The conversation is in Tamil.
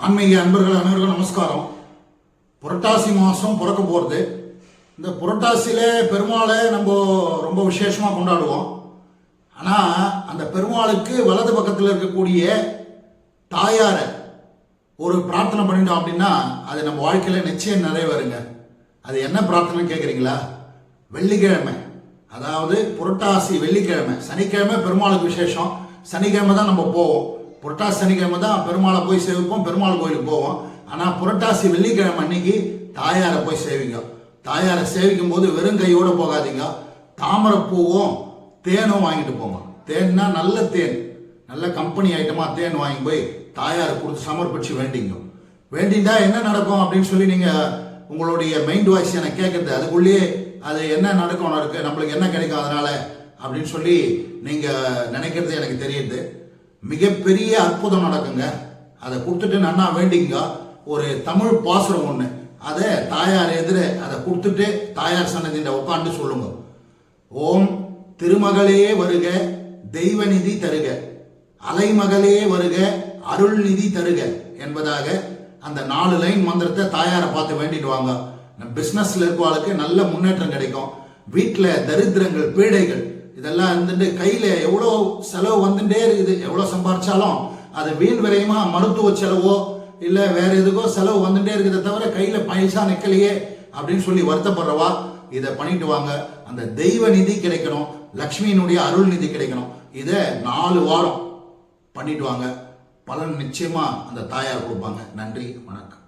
ஆன்மீக அன்பர்கள் அனைவருக்கும் நமஸ்காரம். புரட்டாசி மாதம் பிறக்க போகிறது. இந்த புரட்டாசியிலே பெருமாளை நம்ம ரொம்ப விசேஷமாக கொண்டாடுவோம். ஆனால் அந்த பெருமாளுக்கு வலது பக்கத்தில் இருக்கக்கூடிய தாயாரை ஒரு பிரார்த்தனை பண்ணிட்டோம் அப்படின்னா அது நம்ம வாழ்க்கையில் நிச்சயம் நிறைவேறுங்க. அது என்ன பிரார்த்தனை கேட்குறீங்களா? வெள்ளிக்கிழமை, அதாவது புரட்டாசி வெள்ளிக்கிழமை, சனிக்கிழமை பெருமாளுக்கு விசேஷம். சனிக்கிழமை தான் நம்ம போவோம். புரட்டாசி சனிக்கிழமை தான் பெருமாளை போய் சேவிப்போம், பெருமாள் கோயிலுக்கு போவோம். ஆனால் புரட்டாசி வெள்ளிக்கிழமை அன்னைக்கு தாயாரை போய் சேவிங்க. தாயாரை சேவிக்கும் போது வெறும் கையோடு போகாதீங்க. தாமரை பூவும் தேனும் வாங்கிட்டு போங்க. தேன்னா நல்ல தேன், நல்ல கம்பெனி ஐட்டமாக தேன் வாங்கி போய் தாயாரை கொடுத்து சமர்ப்பிச்சு வேண்டிங்க. வேண்டிண்டா என்ன நடக்கும் அப்படின்னு சொல்லி நீங்கள் உங்களுடைய மைண்ட் வாய்ஸ் எனக்கு கேட்குறது, அதுக்குள்ளேயே அது என்ன நடக்கும், நம்மளுக்கு என்ன கிடைக்கும் அதனால அப்படின்னு சொல்லி நீங்கள் நினைக்கிறது எனக்கு தெரியுது. மிகப்பெரிய அற்புதம் நடக்குங்க. அதை கொடுத்துட்டு நன்னா வேண்டிங்க. ஒரு தமிழ் பாசுரம் ஒன்று, அதை தாயார் எதிர அதை கொடுத்துட்டு தாயார் சன்னதியில் உட்காந்து சொல்லுங்க. ஓம் திருமகளே வருக தெய்வநிதி தருக, அலைமகளே வருக அருள் நிதி தருக என்பதாக அந்த 4 லைன் மந்திரத்தை தாயாரை பார்த்து வேண்டிட்டு வாங்க. பிஸ்னஸ்ல இருக்கவாளுக்கு நல்ல முன்னேற்றம் கிடைக்கும். வீட்டில் தரித்திரங்கள் பீடைகள் இதெல்லாம் இருந்துட்டு கையில் எவ்வளோ செலவு வந்துட்டே இருக்குது. எவ்வளோ சம்பாரிச்சாலும் அது வீண் விரயமா மருத்துவ செலவோ இல்லை வேற எதுக்கோ செலவு வந்துட்டே இருக்குதை தவிர கையில் பைசா நிற்கலையே அப்படின்னு சொல்லி வருத்தப்படுறவா இதை பண்ணிட்டு வாங்க. அந்த தெய்வ நிதி கிடைக்கணும், லக்ஷ்மியினுடைய அருள் நிதி கிடைக்கணும். இதை 4 வாரம் பண்ணிட்டு வாங்க. பலன் நிச்சயமா அந்த தாயார் கொடுப்பாங்க. நன்றி, வணக்கம்.